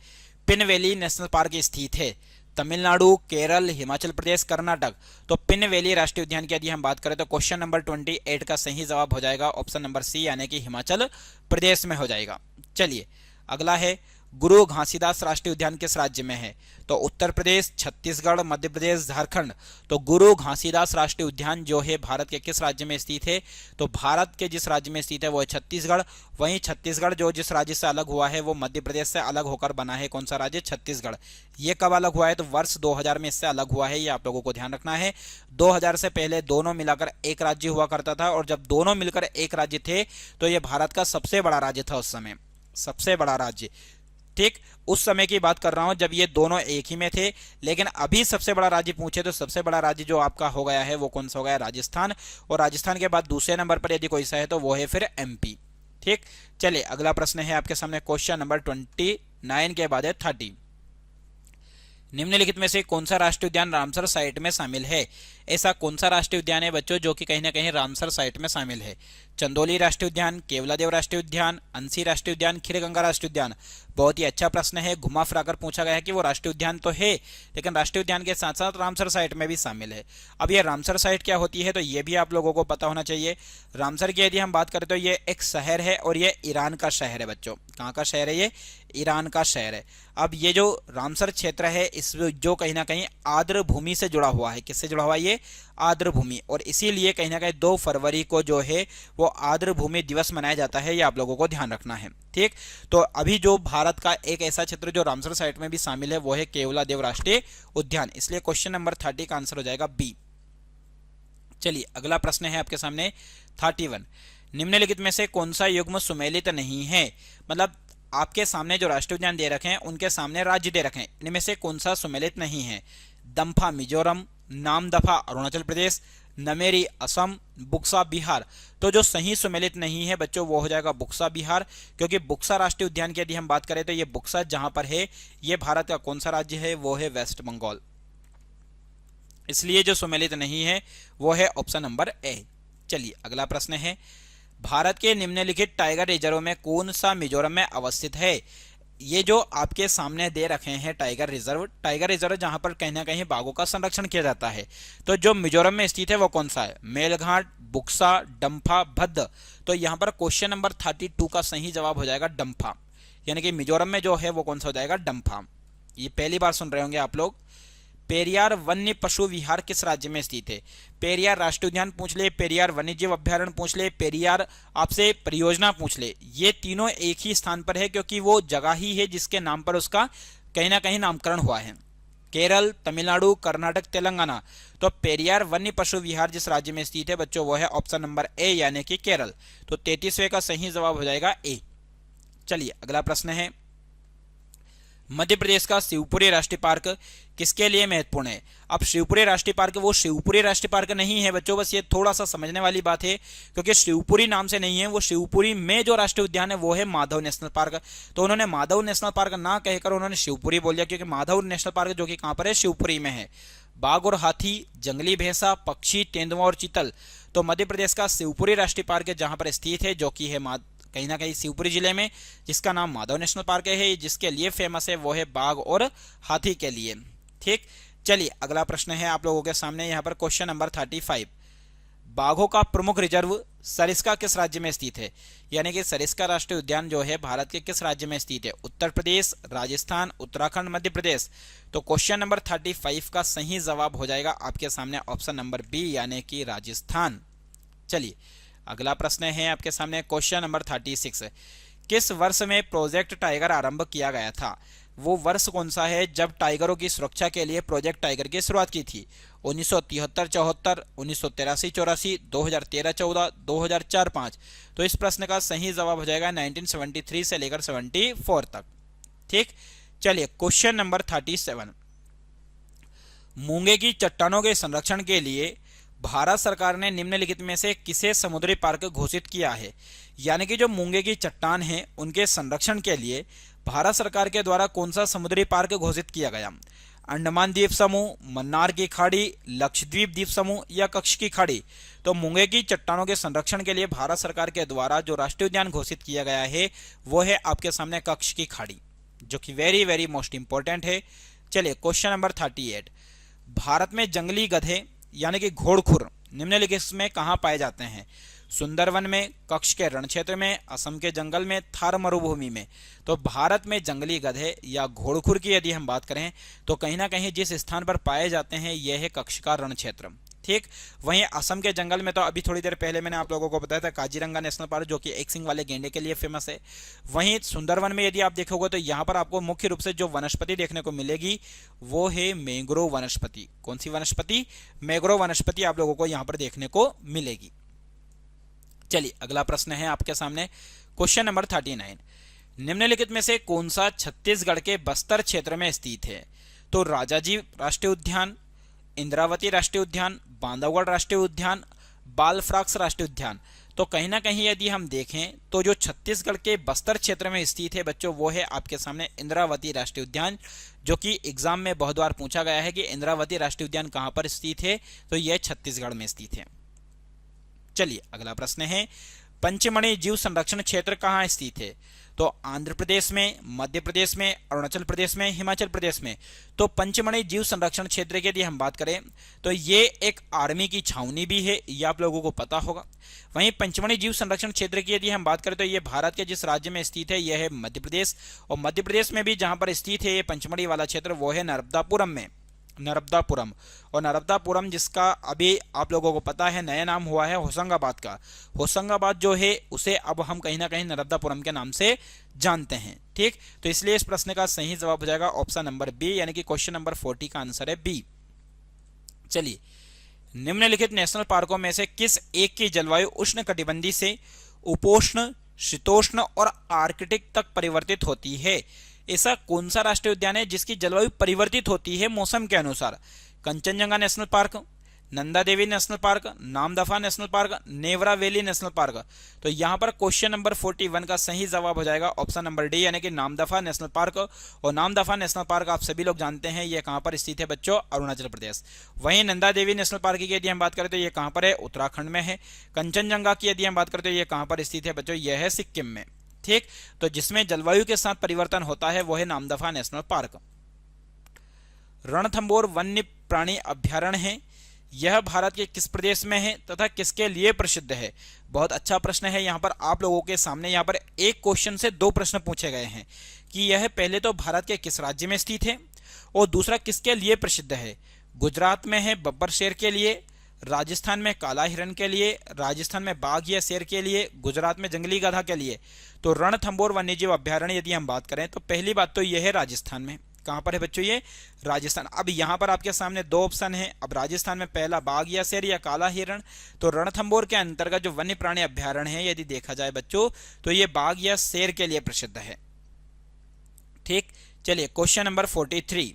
pin valley national park स्थित है तमिलनाडु, केरल, हिमाचल प्रदेश, कर्नाटक। तो पिन वैली राष्ट्रीय उद्यान की यदि हम बात करें तो क्वेश्चन नंबर 28 का सही जवाब हो जाएगा ऑप्शन नंबर सी, यानी कि हिमाचल प्रदेश में हो जाएगा। चलिए अगला है गुरु घासीदास राष्ट्रीय उद्यान किस राज्य में है? तो उत्तर प्रदेश, छत्तीसगढ़, मध्य प्रदेश, झारखंड। तो गुरु घासीदास राष्ट्रीय उद्यान जो है भारत के किस राज्य में स्थित है? तो भारत के जिस राज्य में स्थित है वो है छत्तीसगढ़। वहीं छत्तीसगढ़ जो जिस राज्य से अलग हुआ है वो मध्य प्रदेश से अलग होकर बना है। कौन सा राज्य? छत्तीसगढ़। ये कब अलग हुआ है? तो वर्ष 2000 में इससे अलग हुआ है, ये आप लोगों को ध्यान रखना है। 2000 से पहले दोनों मिलाकर एक राज्य हुआ करता था, और जब दोनों मिलकर एक राज्य थे तो ये भारत का सबसे बड़ा राज्य था उस समय, सबसे बड़ा राज्य। ठीक, उस समय की बात कर रहा हूं जब ये दोनों एक ही में थे। लेकिन अभी सबसे बड़ा राज्य पूछे तो सबसे बड़ा राज्य जो आपका हो गया है वो कौन सा हो गया? राजस्थान। और राजस्थान के बाद दूसरे नंबर पर यदि कोई सा है तो वो है फिर एमपी। ठीक, चलिए अगला प्रश्न है आपके सामने, क्वेश्चन नंबर 29 के बाद है 30। निम्नलिखित में से कौन सा राष्ट्रीय उद्यान रामसर साइट में शामिल है? ऐसा कौन सा राष्ट्रीय उद्यान है बच्चों जो कि कहीं ना कहीं रामसर साइट में शामिल है? चंदौली राष्ट्रीय उद्यान, केवलादेव राष्ट्रीय उद्यान, अंसी राष्ट्रीय उद्यान, खीरगंगा राष्ट्रीय उद्यान। बहुत ही अच्छा प्रश्न है, घुमा फिराकर पूछा गया है कि वो राष्ट्रीय उद्यान तो है लेकिन राष्ट्रीय उद्यान के साथ साथ रामसर साइट में भी शामिल है। अब ये रामसर साइट क्या होती है तो ये भी आप लोगों को पता होना चाहिए। रामसर की यदि हम बात करें तो ये एक शहर है और ये ईरान का शहर है बच्चों। कहाँ का शहर है? ये ईरान का शहर है। अब ये जो रामसर क्षेत्र है इस जो कहीं ना कहीं आर्द्र भूमि से जुड़ा हुआ है। किससे जुड़ा हुआ है? ये आर्द्र भूमि। और इसीलिए कहीं ना कहीं 2 फरवरी को जो है वो आर्द्र भूमि दिवस मनाया जाता है, ये आप लोगों को ध्यान रखना है। ठीक, तो अभी जो भारत का एक ऐसा क्षेत्र जो रामसर साइट में भी शामिल है वो है केवलादेव राष्ट्रीय उद्यान। इसलिए क्वेश्चन नंबर 30 का आंसर हो जाएगा बी। चलिए अगला प्रश्न है आपके सामने 31। निम्नलिखित में से कौन सा युग्म सुमेलित नहीं है? मतलब आपके सामने जो राष्ट्रीय उद्यान दे रखे हैं उनके सामने राज्य दे रखे हैं, इनमें से कौन सा सुमेलित नहीं है? दम्फा मिजोरम, नामदफा अरुणाचल प्रदेश, नमेरी असम, बुक्सा बिहार। तो जो सही सुमेलित नहीं है बच्चों वो हो जाएगा बुक्सा बिहार, क्योंकि बुक्सा राष्ट्रीय उद्यान की यदि हम बात करें तो ये बुक्सा जहां पर है ये भारत का कौन सा राज्य है? वो है वेस्ट बंगाल। इसलिए जो सुमेलित नहीं है वो है ऑप्शन नंबर ए। चलिए अगला प्रश्न है, भारत के निम्नलिखित टाइगर रिजर्व में कौन सा मिजोरम में अवस्थित है? ये जो आपके सामने दे रखे हैं टाइगर रिजर्व जहां पर कहीं ना कहीं बाघों का संरक्षण किया जाता है, तो जो मिजोरम में स्थित है वो कौन सा है? मेलघाट, बुक्सा, डम्फा, भद्द। तो यहां पर क्वेश्चन नंबर 32 का सही जवाब हो जाएगा डम्फा, यानी कि मिजोरम में जो है वो कौन सा हो जाएगा? डम्फा। ये पहली बार सुन रहे होंगे आप लोग। पेरियार वन्य पशु विहार किस राज्य में स्थित है? पेरियार राष्ट्रीय उद्यान पूछ ले, पेरियार वन्यजीव अभ्यारण्य पूछ ले, पेरियार आपसे परियोजना पूछ ले, ये तीनों एक ही स्थान पर है क्योंकि वो जगह ही है जिसके नाम पर उसका कहीं ना कहीं नामकरण हुआ है। केरल, तमिलनाडु, कर्नाटक, तेलंगाना। तो पेरियार वन्य पशु विहार जिस राज्य में स्थित है बच्चों वो है ऑप्शन नंबर ए यानी कि केरल। तो 33वें का सही जवाब हो जाएगा ए। चलिए अगला प्रश्न है, मध्य प्रदेश का शिवपुरी राष्ट्रीय पार्क किसके लिए महत्वपूर्ण है? अब शिवपुरी राष्ट्रीय पार्क वो शिवपुरी राष्ट्रीय पार्क नहीं है बच्चों, बस ये थोड़ा सा समझने वाली बात है क्योंकि शिवपुरी नाम से नहीं है, वो शिवपुरी में जो राष्ट्रीय उद्यान है वो है माधव नेशनल पार्क। तो उन्होंने माधव नेशनल पार्क ना कहकर उन्होंने शिवपुरी बोल दिया क्योंकि माधव नेशनल पार्क जो कि कहां पर है? शिवपुरी में है। बाघ और हाथी, जंगली भैंसा, पक्षी, तेंदुआ और चीतल। तो मध्य प्रदेश का शिवपुरी राष्ट्रीय पार्क जहां पर स्थित है जो कि है कहीं ना कहीं शिवपुरी जिले में, जिसका नाम माधव नेशनल पार्क है, जिसके लिए फेमस है वो है बाघ और हाथी के लिए। ठीक, चलिए अगला प्रश्न है आप लोगों के सामने यहाँ पर क्वेश्चन नंबर 35। बाघों का प्रमुख रिजर्व सरिस्का किस राज्य में स्थित है? यानी कि सरिस्का राष्ट्रीय उद्यान जो है भारत के किस राज्य में स्थित है? उत्तर प्रदेश, राजस्थान, उत्तराखंड, मध्य प्रदेश। तो क्वेश्चन नंबर 35 का सही जवाब हो जाएगा आपके सामने ऑप्शन नंबर बी यानी कि राजस्थान। चलिए अगला प्रश्न है आपके सामने क्वेश्चन नंबर 36। किस वर्ष में प्रोजेक्ट टाइगर आरंभ किया गया था? वो वर्ष कौन सा है जब टाइगरों की सुरक्षा के लिए प्रोजेक्ट टाइगर की शुरुआत की थी? 1973-74, 1983-84, 2013-14, 2004-5। तो इस प्रश्न का सही जवाब हो जाएगा 1973 से लेकर 74 तक। ठीक, चलिए क्वेश्चन नंबर 37। मूंगे की चट्टानों के संरक्षण के लिए भारत सरकार ने निम्नलिखित में से किसे समुद्री पार्क घोषित किया है? यानी कि जो मूंगे की चट्टान है उनके संरक्षण के लिए भारत सरकार के द्वारा कौन सा समुद्री पार्क घोषित किया गया? अंडमान द्वीप समूह, मन्नार की खाड़ी, लक्षद्वीप द्वीप समूह या कच्छ की खाड़ी। तो मूंगे की चट्टानों के संरक्षण के लिए भारत सरकार के द्वारा जो राष्ट्रीय उद्यान घोषित किया गया है वो है आपके सामने कच्छ की खाड़ी, जो कि वेरी वेरी मोस्ट इंपॉर्टेंट है। चलिए क्वेश्चन नंबर 38। भारत में जंगली गधे यानी कि घोड़खुर निम्नलिखित में कहां पाए जाते हैं? सुंदरवन में, कच्छ के रण क्षेत्र में, असम के जंगल में, थार मरुभूमि में। तो भारत में जंगली गधे या घोड़खुर की यदि हम बात करें तो कहीं ना कहीं जिस स्थान पर पाए जाते हैं यह है कच्छ का रण क्षेत्र। ठीक, वहीं असम के जंगल में तो अभी थोड़ी देर पहले मैंने आप लोगों को बताया था काजीरंगा नेशनल पार्क, जो कि एक सिंग वाले गेंडे के लिए फेमस है। वहीं सुंदरवन में यदि आप देखोगे तो यहाँ पर आपको मुख्य रूप से जो वनस्पति देखने को मिलेगी वो है मैंग्रोव वनस्पति। कौन सी वनस्पति? मैंग्रोव वनस्पति आप लोगों को यहाँ पर देखने को मिलेगी। चलिए अगला प्रश्न है आपके सामने, क्वेश्चन नंबर 39। निम्नलिखित में से कौन सा छत्तीसगढ़ के बस्तर क्षेत्र में स्थित है? तो राजाजी राष्ट्रीय उद्यान, इंद्रावती राष्ट्रीय उद्यान, बांधवगढ़ राष्ट्रीय उद्यान, बालफ्राक्स राष्ट्रीय उद्यान। तो कहीं ना कहीं यदि हम देखें तो जो छत्तीसगढ़ के बस्तर क्षेत्र में स्थित है बच्चों वो है आपके सामने इंद्रावती राष्ट्रीय उद्यान, जो कि एग्जाम में बहुत बार पूछा गया है कि इंद्रावती राष्ट्रीय उद्यान कहां पर स्थित है, तो यह छत्तीसगढ़ में स्थित है। चलिए अगला प्रश्न है, पंचमढ़ी जीव संरक्षण क्षेत्र कहां स्थित है? तो आंध्र प्रदेश में, मध्य प्रदेश में, अरुणाचल प्रदेश में, हिमाचल प्रदेश में। तो पंचमढ़ी जीव संरक्षण क्षेत्र की यदि हम बात करें तो ये एक आर्मी की छावनी भी है, ये आप लोगों को पता होगा। वहीं पंचमढ़ी जीव संरक्षण क्षेत्र की यदि हम बात करें तो ये भारत के जिस राज्य में स्थित है यह है मध्य प्रदेश, और मध्य प्रदेश में भी जहां पर स्थित है ये पंचमढ़ी वाला क्षेत्र वो है नर्मदापुरम में, नर्मदापुरम। और नर्मदापुरम जिसका अभी आप लोगों को पता है नया नाम हुआ है होशंगाबाद का। होशंगाबाद जो है उसे अब हम कहीं ना कहीं नर्मदापुरम के नाम से जानते हैं। ठीक, तो इसलिए इस प्रश्न का सही जवाब हो जाएगा ऑप्शन नंबर बी, यानी कि क्वेश्चन नंबर 40 का आंसर है बी। चलिए, निम्नलिखित नेशनल पार्कों में से किस एक की जलवायु उष्णकटिबंधीय से उपोष्ण, शीतोष्ण और आर्कटिक तक परिवर्तित होती है? ऐसा कौन सा राष्ट्रीय उद्यान है जिसकी जलवायु परिवर्तित होती है मौसम के अनुसार? Kanchenjunga national park, Nanda Devi national park, Namdapha national park, Neora valley national park. तो यहां पर क्वेश्चन नंबर 41 का सही जवाब हो जाएगा ऑप्शन नंबर डी, यानी कि नामदफा नेशनल पार्क। और नामदफा नेशनल पार्क आप सभी लोग जानते हैं ये कहां पर स्थित है बच्चों? अरुणाचल प्रदेश। वहीं नंदा देवी नेशनल पार्क की यदि हम बात करें तो ये कहां पर है? उत्तराखंड में है। कंचनजंगा की यदि हम बात करें तो ये कहां पर स्थित है बच्चों? यह है सिक्किम में। ठीक, तो जिसमें जलवायु के साथ परिवर्तन होता है वो है नामदफा नेशनल पार्क। रणथंभौर वन्य प्राणी अभ्यारण्य है, यह भारत के किस प्रदेश में है तथा किसके लिए प्रसिद्ध है? बहुत अच्छा प्रश्न है। यहां पर आप लोगों के सामने यहां पर एक क्वेश्चन से दो प्रश्न पूछे गए हैं कि यह पहले तो भारत के किस राज्य में स्थित है और दूसरा किसके लिए प्रसिद्ध है। गुजरात में है बब्बर शेर के लिए, राजस्थान में काला हिरण के लिए, राजस्थान में बाघ या शेर के लिए, गुजरात में जंगली गधा के लिए। तो रणथंभौर वन्यजीव अभ्यारण्य यदि हम बात करें तो पहली बात तो यह है राजस्थान में। कहां पर है बच्चों? ये राजस्थान। अब यहां पर आपके सामने दो ऑप्शन है। अब राजस्थान में पहला बाघ या शेर या काला हिरण। तो रणथंभौर के अंतर्गत जो वन्य प्राणी अभ्यारण्य है यदि देखा जाए बच्चों तो ये बाघ या शेर के लिए प्रसिद्ध है। ठीक, चलिए क्वेश्चन नंबर 43,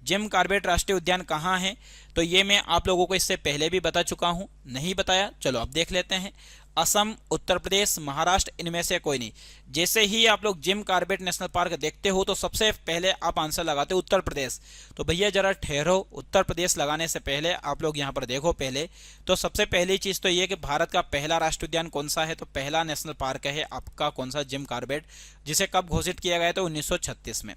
जिम कॉर्बेट राष्ट्रीय उद्यान कहां है? तो ये मैं आप लोगों को इससे पहले भी बता चुका हूं, नहीं बताया? चलो अब देख लेते हैं। असम, उत्तर प्रदेश, महाराष्ट्र, इनमें से कोई नहीं। जैसे ही आप लोग जिम कॉर्बेट नेशनल पार्क देखते हो तो सबसे पहले आप आंसर लगाते हो उत्तर प्रदेश। तो भैया जरा ठहरो, उत्तर प्रदेश लगाने से पहले आप लोग यहाँ पर देखो पहले। तो सबसे पहली चीज तो ये कि भारत का पहला राष्ट्रीय उद्यान कौन सा है? तो पहला नेशनल पार्क है आपका कौन सा? जिम कॉर्बेट, जिसे कब घोषित किया गया था? 1936 में।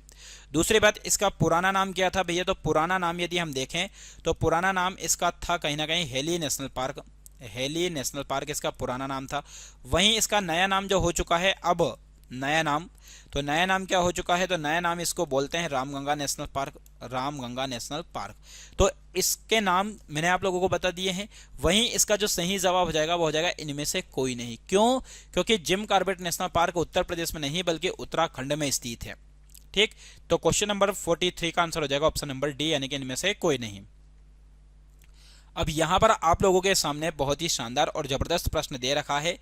दूसरी बात, इसका पुराना नाम क्या था भैया? तो पुराना नाम यदि हम देखें तो पुराना नाम इसका था कहीं ना कहीं heli national park. Heli national park इसका पुराना नाम था। वहीं इसका नया नाम जो हो चुका है अब, नया नाम, तो नया नाम क्या हो चुका है? तो नया नाम इसको बोलते हैं Ramganga national park. Ramganga national park. तो इसके नाम मैंने आप लोगों को बता दिए हैं। वहीं इसका जो सही जवाब हो जाएगा वो हो जाएगा इनमें से कोई नहीं। क्यों? क्योंकि gym Corbett national park Uttar Pradesh में नहीं बल्कि उत्तराखंड में स्थित है। ठीक, तो क्वेश्चन नंबर 43 का आंसर हो जाएगा ऑप्शन नंबर डी, यानी कि इनमें से कोई नहीं। अब यहां पर आप लोगों के सामने बहुत ही शानदार और जबरदस्त प्रश्न दे रखा है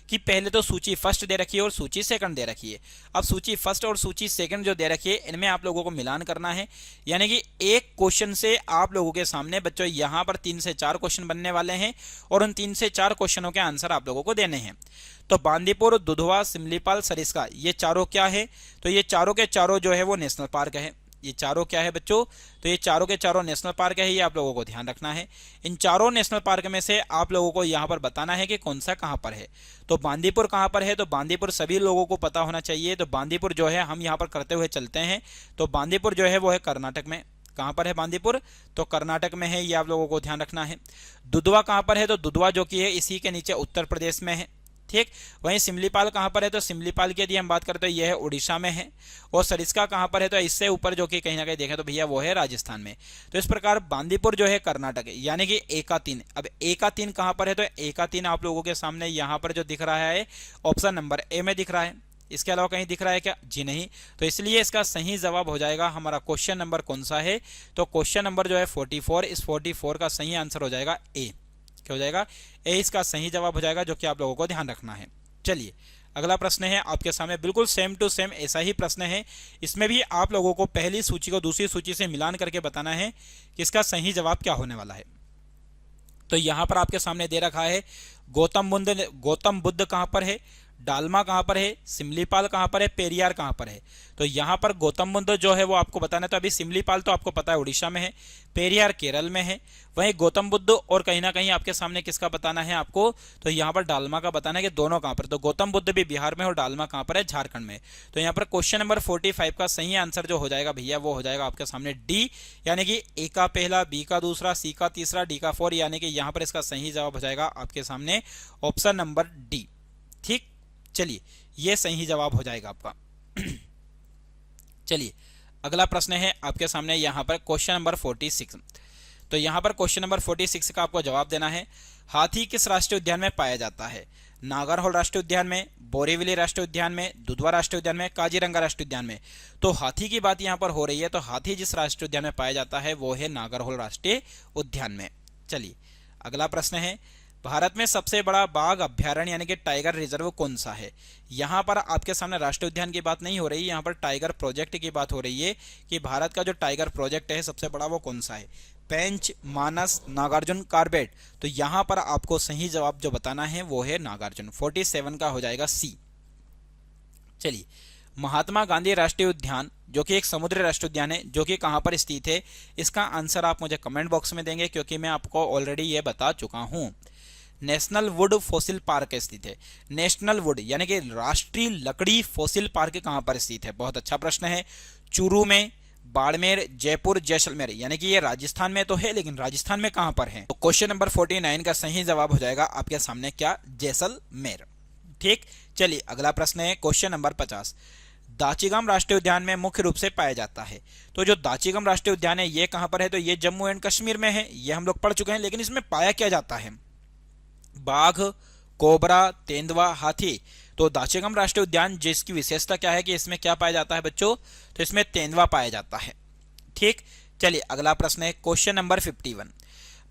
कि पहले तो सूची फर्स्ट दे रखी है और सूची सेकंड दे रखी है। अब सूची फर्स्ट और सूची सेकंड जो दे रखी है इनमें आप लोगों को मिलान करना है, यानी कि एक क्वेश्चन से आप लोगों के सामने बच्चों यहां पर 3 से 4 क्वेश्चन बनने वाले हैं और उन 3 से 4 क्वेश्चनों के आंसर आप लोगों को देने हैं। तो बांदीपुर, दुधवा, सिमलीपाल, सरिस्का, ये चारों क्या है? तो ये चारों के चारों जो है वो नेशनल पार्क है। ये चारों क्या है बच्चों? तो ये चारों के चारों नेशनल पार्क है, ये आप लोगों को ध्यान रखना है। इन चारों नेशनल पार्क में से आप लोगों को यहाँ पर बताना है कि कौन सा कहाँ पर है। तो बांदीपुर कहाँ पर है? तो बांदीपुर सभी लोगों को पता होना चाहिए। तो बांदीपुर जो है हम यहाँ पर करते हुए चलते हैं। तो बांदीपुर जो है वो है कर्नाटक में। कहाँ पर है बांदीपुर, तो कर्नाटक में है, ये आप लोगों को ध्यान रखना है। दुधवा कहाँ पर है, तो दुधवा जो कि है इसी के नीचे उत्तर प्रदेश में है, ठीक। वहीं सिमलीपाल कहाँ पर है, तो सिमलीपाल की यदि हम बात करें तो यह है उड़ीसा में है। और सरिस्का कहाँ पर है, तो इससे ऊपर जो कि कहीं ना कहीं देखें तो भैया वो है राजस्थान में। तो इस प्रकार बांदीपुर जो है कर्नाटक है, यानी कि ए का 3। अब ए का 3 कहाँ पर है, तो ए का 3 आप लोगों के सामने यहाँ पर जो दिख रहा है ऑप्शन नंबर ए में दिख रहा है। इसके अलावा कहीं दिख रहा है क्या, जी नहीं। तो इसलिए इसका सही जवाब हो जाएगा हमारा क्वेश्चन नंबर कौन सा है, तो क्वेश्चन नंबर जो है 44। इस 44 का सही आंसर हो जाएगा ए। क्या हो जाएगा, ए इसका सही जवाब हो जाएगा, जो कि आप लोगों को ध्यान रखना है। चलिए अगला प्रश्न है आपके सामने, बिल्कुल सेम टू सेम ऐसा ही प्रश्न है। इसमें भी आप लोगों को पहली सूची को दूसरी सूची से मिलान करके बताना है कि इसका सही जवाब क्या होने वाला है। तो यहां पर आपके सामने दे रखा है गौतम बुद्ध कहां पर है, डालमा कहां पर है, सिमलीपाल कहां पर है, पेरियार कहां पर है। तो यहां पर गौतम बुद्ध जो है वो आपको बताना है। तो अभी सिमलीपाल तो आपको पता है उड़ीसा में है, पेरियार केरल में है, वहीं गौतम बुद्ध और कहीं ना कहीं आपके सामने किसका बताना है आपको, तो यहां पर डालमा का बताना है कि दोनों कहां पर। तो गौतम बुद्ध भी बिहार में और डालमा कहां पर है, झारखंड में। तो यहां पर क्वेश्चन नंबर 45 का सही आंसर जो हो जाएगा भैया वो हो जाएगा आपके सामने डी, यानी कि ए का पहला, बी का दूसरा, सी का तीसरा, डी का 4, यानी कि यहां पर इसका सही जवाब हो जाएगा आपके सामने ऑप्शन नंबर डी, ठीक। चलिए ये सही जवाब हो जाएगा आपका। चलिए अगला प्रश्न है आपके सामने यहाँ पर क्वेश्चन नंबर 46। तो यहाँ पर क्वेश्चन नंबर 46 का आपको जवाब देना है, हाथी किस राष्ट्रीय उद्यान में पाया जाता है, नागरहोल राष्ट्रीय उद्यान में, बोरीवली राष्ट्रीय उद्यान में, दुधवा राष्ट्रीय उद्यान में, काजीरंगा राष्ट्रीय उद्यान में। तो हाथी की बात यहाँ पर हो रही है, तो हाथी जिस राष्ट्रीय उद्यान में पाया जाता है वो है नागरहोल राष्ट्रीय उद्यान में। चलिए अगला प्रश्न है, भारत में सबसे बड़ा बाघ अभ्यारण्य यानी कि टाइगर रिजर्व कौन सा है। यहां पर आपके सामने राष्ट्रीय उद्यान की बात नहीं हो रही, यहां पर टाइगर प्रोजेक्ट की बात हो रही है कि भारत का जो टाइगर प्रोजेक्ट है सबसे बड़ा वो कौन सा है, पेंच, मानस, नागार्जुन, कार्बेट। तो यहां पर आपको सही जवाब जो बताना है वो है नागार्जुन। 47 का हो जाएगा सी। चलिए महात्मा गांधी राष्ट्रीय उद्यान जो कि एक समुद्री राष्ट्रीय उद्यान है, जो कि कहां पर स्थित है, इसका आंसर आप मुझे कमेंट बॉक्स में देंगे, क्योंकि मैं आपको ऑलरेडी ये बता चुका हूं। नेशनल वुड फॉसिल पार्क स्थित है। नेशनल वुड यानी कि राष्ट्रीय लकड़ी फॉसिल पार्क कहां पर स्थित है, बहुत अच्छा प्रश्न है। चूरू में, बाड़मेर, जयपुर, जैसलमेर, यानी कि ये राजस्थान में तो है, लेकिन राजस्थान में कहां पर है। तो क्वेश्चन नंबर 49 का सही जवाब हो जाएगा आपके सामने क्या, जैसलमेर, ठीक। चलिए अगला प्रश्न है क्वेश्चन नंबर 50। दाचीगम राष्ट्रीय उद्यान में मुख्य रूप से पाया जाता है। तो जो दाचीगम राष्ट्रीय उद्यान है ये कहां पर है, तो ये जम्मू एंड कश्मीर में है, ये हम लोग पढ़ चुके हैं। लेकिन इसमें पाया क्या जाता है, बाघ, कोबरा, तेंदुआ, हाथी। तो दाचीगम राष्ट्रीय उद्यान जिसकी विशेषता क्या है कि इसमें क्या पाया जाता है बच्चों, तो इसमें तेंदुआ पाया जाता है, ठीक। चलिए अगला प्रश्न है क्वेश्चन नंबर 51।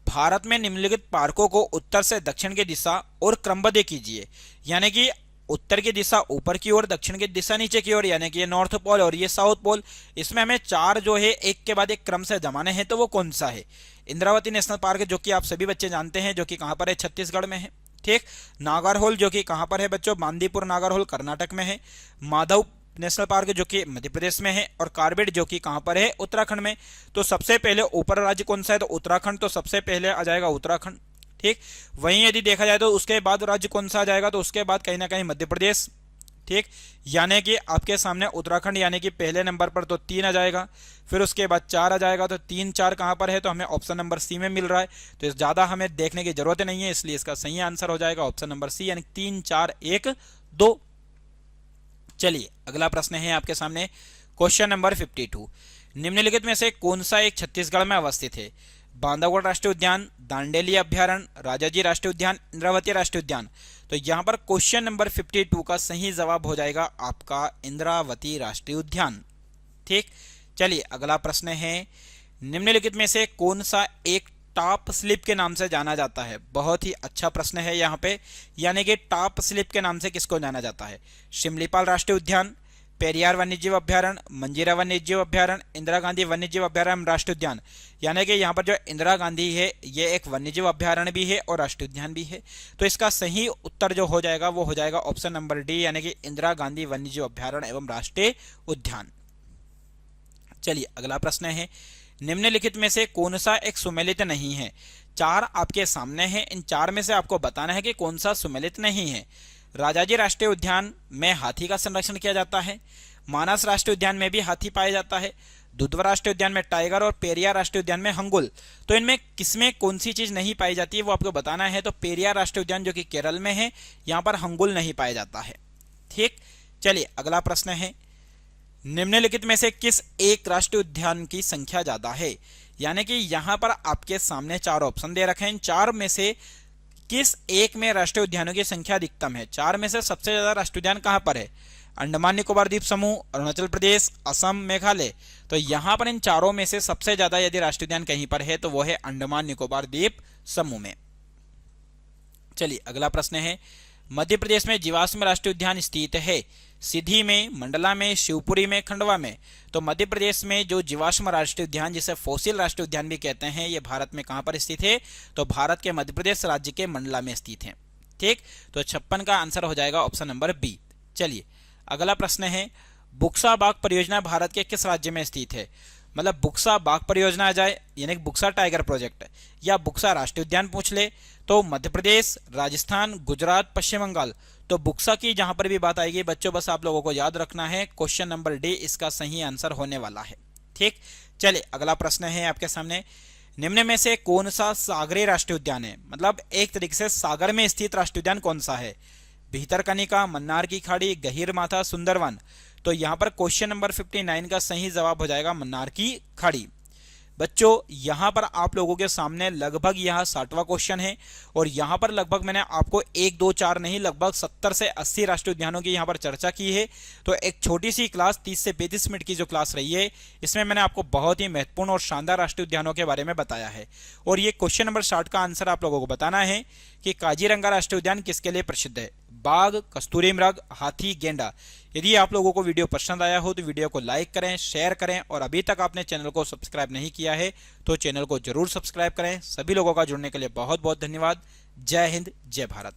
भारत में निम्नलिखित पार्कों को उत्तर से दक्षिण की दिशा और क्रमबद्ध कीजिए, यानी कि उत्तर की दिशा ऊपर की ओर, दक्षिण की दिशा नीचे की ओर, यानी कि ये नॉर्थ पोल और ये साउथ पोल। इसमें हमें 4 जो है एक के बाद एक क्रम से जमाने हैं, तो वो कौन सा है। इंद्रावती नेशनल पार्क जो कि आप सभी बच्चे जानते हैं, जो कि कहां पर है, छत्तीसगढ़ में है, ठीक। नागरहोल जो कि कहां पर है बच्चों, बांदीपुर नागरहोल कर्नाटक में है। माधव नेशनल पार्क जो कि मध्य प्रदेश में है, और कार्बेट जो कि कहां पर है, उत्तराखंड में। तो सबसे पहले ऊपर राज्य कौन सा है, तो उत्तराखंड, तो सबसे पहले आ जाएगा उत्तराखंड, ठीक। वहीं यदि देखा जाए तो उसके बाद राज्य कौन सा आ जाएगा, तो उसके बाद कहीं ना कहीं मध्य प्रदेश, ठीक। यानी कि आपके सामने उत्तराखंड यानी कि पहले नंबर पर, तो 3 आ जाएगा। फिर उसके बाद 4 आ जाएगा, तो 3 4 कहां पर है, तो हमें ऑप्शन नंबर सी में मिल रहा है। तो ज्यादा हमें देखने की जरूरत नहीं है, इसलिए इसका सही आंसर हो जाएगा ऑप्शन नंबर सी, यानी 3 4 1 2। चलिए अगला प्रश्न है आपके सामने क्वेश्चन नंबर 52। निम्नलिखित में से कौन सा एक छत्तीसगढ़ में अवस्थित है, बांधवगढ़ राष्ट्रीय उद्यान, दांडेली अभ्यारण्य, राजाजी राष्ट्रीय उद्यान, इंद्रावती राष्ट्रीय उद्यान। तो यहां पर क्वेश्चन नंबर 52 का सही जवाब हो जाएगा आपका इंद्रावती राष्ट्रीय उद्यान, ठीक। चलिए अगला प्रश्न है, निम्नलिखित में से कौन सा एक टॉप स्लिप के नाम से जाना जाता है। बहुत ही अच्छा प्रश्न है यहाँ पे, यानी कि टॉप स्लिप के नाम से किसको जाना जाता है। शिमलीपाल राष्ट्रीय उद्यान, पेरियार वन्यजीव अभ्यारण्य, मंजीरा वन्यजीव अभ्यारण्य, इंदिरा गांधी वन्यजीव अभ्यारण्य राष्ट्रीय उद्यान। यानी कि यहाँ पर जो इंदिरा गांधी है ये एक वन्यजीव अभ्यारण्य भी है और राष्ट्रीय उद्यान भी है। तो इसका सही उत्तर जो हो जाएगा वो हो जाएगा ऑप्शन नंबर डी, यानी कि इंदिरा गांधी वन्यजीव अभ्यारण्य एवं राष्ट्रीय उद्यान। चलिए अगला प्रश्न है, निम्नलिखित में से कौन सा एक सुमेलित नहीं है। 4 आपके सामने हैं, इन 4 में से आपको बताना है कि कौन सा सुमेलित नहीं है। राजाजी राष्ट्रीय उद्यान में हाथी का संरक्षण किया जाता है, मानस राष्ट्रीय उद्यान में भी हाथी पाया जाता है, दुधवा राष्ट्रीय उद्यान में टाइगर और पेरियार राष्ट्रीय उद्यान में हंगुल। तो इनमें किसमें कौन सी चीज नहीं पाई जाती है वो आपको बताना है। तो पेरियार राष्ट्रीय उद्यान जो कि केरल में है, यहाँ पर हंगुल नहीं पाया जाता है। ठीक, चलिए अगला प्रश्न है, निम्नलिखित में से किस एक राष्ट्रीय उद्यान की संख्या ज्यादा है? यानी कि यहां पर आपके सामने 4 ऑप्शन दे रखे हैं, 4 में से किस एक में राष्ट्रीय उद्यानों की संख्या अधिकतम है? 4 में से सबसे ज्यादा राष्ट्रीय उद्यान कहां पर है? अंडमान निकोबार द्वीप समूह, अरुणाचल प्रदेश, असम, मेघालय। तो यहां पर इन चारों में से सबसे ज्यादा यदि राष्ट्रीय उद्यान कहीं पर है तो वो है अंडमान निकोबार द्वीप समूह में। चलिए अगला प्रश्न है, मध्य प्रदेश में जीवाश्म राष्ट्रीय उद्यान स्थित है? सीधी में, मंडला में, शिवपुरी में, खंडवा में। तो मध्य प्रदेश में जो जीवाश्म राष्ट्रीय उद्यान, जिसे फॉसिल राष्ट्रीय उद्यान भी कहते हैं, ये भारत में कहां पर स्थित है? तो भारत के मध्य प्रदेश राज्य के मंडला में स्थित है। ठीक, तो 56 का आंसर हो जाएगा ऑप्शन नंबर बी। चलिए अगला प्रश्न है, बुक्सा बाघ परियोजना भारत के किस राज्य में स्थित है? मतलब बुक्सा बाघ परियोजना आ जाए यानी बुक्सा टाइगर प्रोजेक्ट या बुक्सा राष्ट्रीय उद्यान पूछ ले तो मध्य प्रदेश, राजस्थान, गुजरात, पश्चिम बंगाल। तो बुक्सा की जहां पर भी बात आएगी बच्चों, बस आप लोगों को याद रखना है क्वेश्चन नंबर डी इसका सही आंसर होने वाला है। ठीक, चलिए अगला प्रश्न है आपके सामने, निम्न में से कौन सा सागरीय राष्ट्रीय उद्यान है? मतलब एक तरीके से सागर में स्थित राष्ट्रीय उद्यान कौन सा है? भितरकनिका, मन्नार की खाड़ी, गहीरमाथा, सुंदरवन। तो यहां पर क्वेश्चन नंबर 59 का सही जवाब हो जाएगा मन्नार की खाड़ी। बच्चों यहां पर आप लोगों के सामने लगभग यह 60वां क्वेश्चन है और यहां पर लगभग मैंने आपको 1, 2, 4 नहीं लगभग 70 से 80 राष्ट्रीय उद्यानों की यहां पर चर्चा की है। तो एक छोटी सी क्लास 30 से 35 मिनट की जो क्लास रही है इसमें मैंने आपको बहुत ही महत्वपूर्ण और शानदार राष्ट्रीय उद्यानों के बारे में बताया है। और ये क्वेश्चन नंबर 60 का आंसर आप लोगों को बताना है कि काजीरंगा राष्ट्रीय उद्यान किसके लिए प्रसिद्ध है? बाघ, कस्तूरी मृग, हाथी, गेंडा। यदि आप लोगों को वीडियो पसंद आया हो तो वीडियो को लाइक करें, शेयर करें और अभी तक आपने चैनल को सब्सक्राइब नहीं किया है तो चैनल को जरूर सब्सक्राइब करें। सभी लोगों का जुड़ने के लिए बहुत बहुत धन्यवाद। जय हिंद, जय भारत।